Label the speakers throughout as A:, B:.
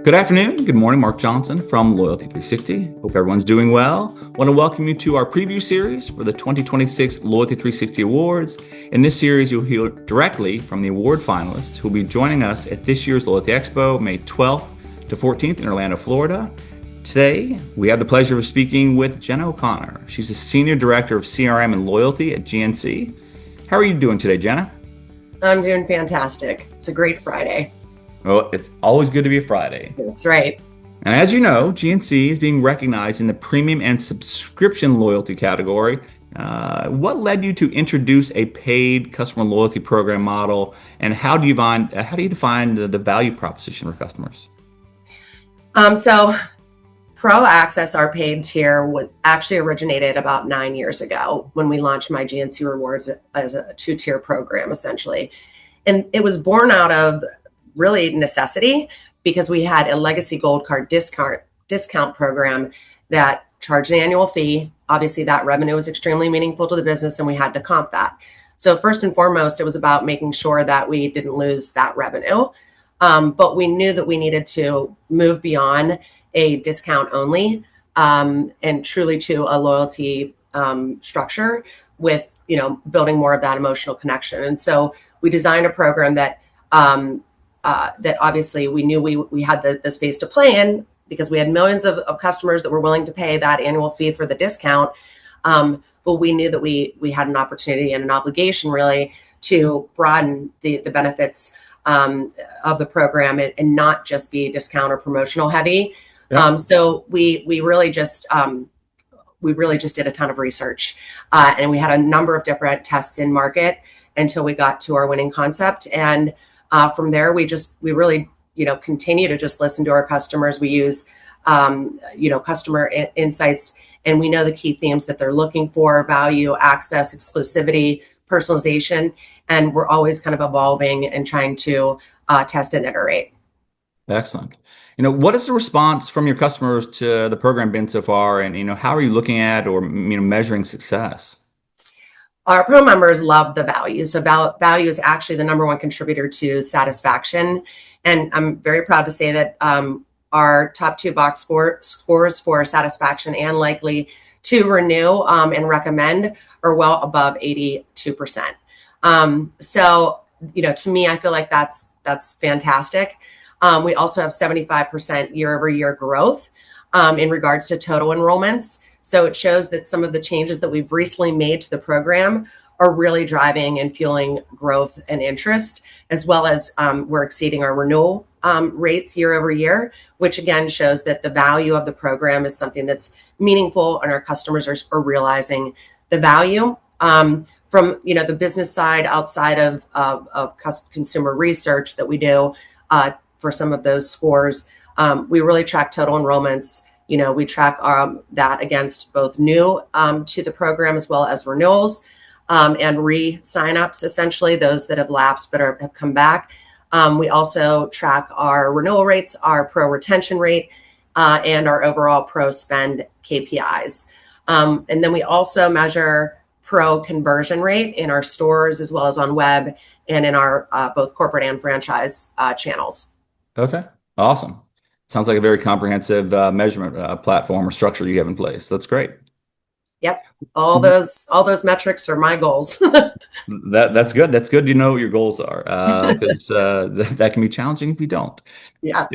A: Good afternoon. Good morning. Mark Johnson from Loyalty360. Hope everyone's doing well. Want to welcome you to our preview series for the 2026 Loyalty360 Awards. In this series, you'll hear directly from the award finalists who will be joining us at this year's Loyalty Expo, May 12th to 14th in Orlando, Florida. Today, we have the pleasure of speaking with Jenna O'Connor. She's the Senior Director of CRM and Loyalty at GNC. How are you doing today, Jenna?
B: I'm doing fantastic. It's a great Friday.
A: Well, it's always good to be a Friday.
B: That's right.
A: And as you know, GNC is being recognized in the premium and subscription loyalty category. What led you to introduce a paid customer loyalty program model, and how do you define the value proposition for customers?
B: So Pro Access, our paid tier, actually originated about 9 years ago when we launched my GNC Rewards as a two-tier program, essentially. And it was born out of really necessity because we had a legacy gold card discount program that charged an annual fee. Obviously, that revenue was extremely meaningful to the business, and we had to comp that. So first and foremost, it was about making sure that we didn't lose that revenue. But we knew that we needed to move beyond a discount only and truly to a loyalty structure with, building more of that emotional connection. And so we designed a program that obviously we knew we had the space to play in because we had millions of customers that were willing to pay that annual fee for the discount. But we knew that we had an opportunity and an obligation really to broaden the benefits of the program and not just be discount or promotional heavy. Yeah. So we really just did a ton of research and we had a number of different tests in market until we got to our winning concept. And from there, we really, continue to just listen to our customers. We use, customer insights, and we know the key themes that they're looking for: value, access, exclusivity, personalization. And we're always kind of evolving and trying to test and iterate.
A: Excellent. What is the response from your customers to the program been so far? And, how are you looking at or, measuring success?
B: Our Pro members love the value. So value is actually the number one contributor to satisfaction. And I'm very proud to say that our top two box scores for satisfaction and likely to renew and recommend are well above 82%. So, to me, I feel like that's fantastic. We also have 75% year over year growth in regards to total enrollments. So it shows that some of the changes that we've recently made to the program are really driving and fueling growth and interest, as well as we're exceeding our renewal rates year over year, which again shows that the value of the program is something that's meaningful and our customers are realizing the value. From the business side, outside of consumer research that we do for some of those scores, we really track total enrollments. We track that against both new to the program as well as renewals and re-signups, essentially those that have lapsed but have come back. We also track our renewal rates, our pro retention rate, and our overall pro spend KPIs. And then we also measure pro conversion rate in our stores as well as on web and in our both corporate and franchise channels.
A: Okay, awesome. Sounds like a very comprehensive measurement platform or structure you have in place. That's great.
B: Yep. All those metrics are my goals.
A: That's good. That's good. You know what your goals are because that can be challenging if you don't.
B: Yeah.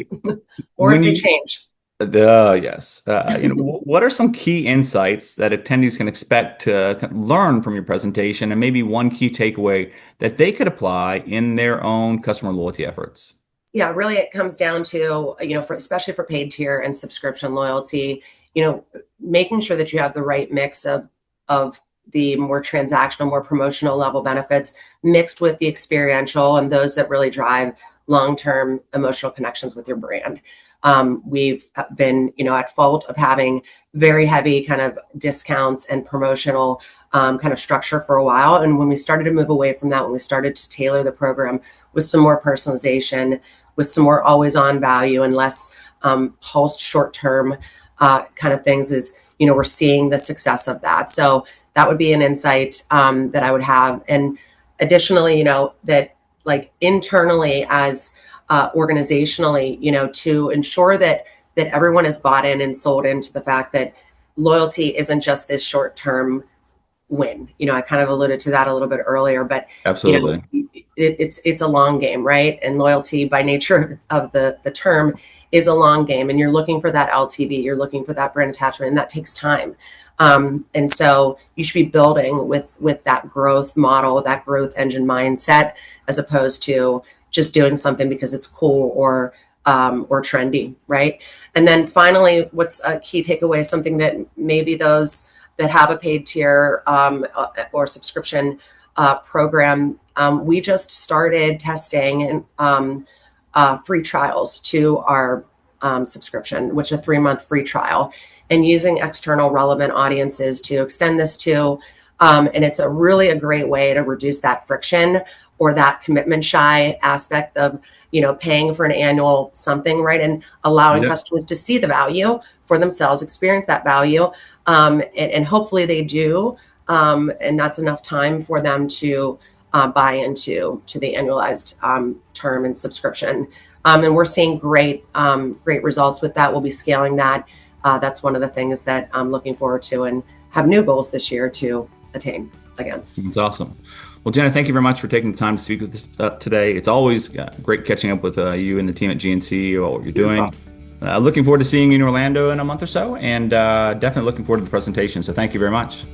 B: Or if they change.
A: Yes. What are some key insights that attendees can expect to learn from your presentation, and maybe one key takeaway that they could apply in their own customer loyalty efforts?
B: Yeah, really, it comes down to, especially for paid tier and subscription loyalty, making sure that you have the right mix of the more transactional, more promotional level benefits mixed with the experiential and those that really drive long-term emotional connections with your brand. We've been, at fault of having very heavy kind of discounts and promotional kind of structure for a while. And when we started to move away from that, when we started to tailor the program with some more personalization, with some more always on value and less pulsed short-term kind of things, is, we're seeing the success of that. So that would be an insight that I would have. And additionally, that like internally as organizationally, to ensure that everyone is bought in and sold into the fact that loyalty isn't just this short-term win. I kind of alluded to that a little bit earlier, but
A: Absolutely.
B: It's a long game, right? And loyalty by nature of the term is a long game, and you're looking for that LTV, you're looking for that brand attachment, and that takes time. And so you should be building with that growth model, that growth engine mindset, as opposed to just doing something because it's cool or trendy, right? And then finally, what's a key takeaway, something that maybe those that have a paid tier or subscription program, we just started testing free trials to our subscription, which is a 3-month free trial, and using external relevant audiences to extend this to. And it's really a great way to reduce that friction or that commitment shy aspect of, paying for an annual something, right? And allowing customers to see the value for themselves, experience that value. And hopefully they do. And that's enough time for them to buy into the annualized term and subscription. And we're seeing great results with that. We'll be scaling that. That's one of the things that I'm looking forward to and have new goals this year to attain against.
A: It's awesome. Well, Jenna, thank you very much for taking the time to speak with us today. It's always great catching up with you and the team at GNC about what you're doing. Looking forward to seeing you in Orlando in a month or so, and definitely looking forward to the presentation. So thank you very much.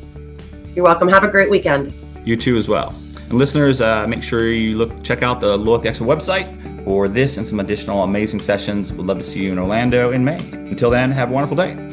B: You're welcome. Have a great weekend.
A: You too as well. And listeners, make sure you check out the Loyalty Expo website for this and some additional amazing sessions. We'd love to see you in Orlando in May. Until then, have a wonderful day.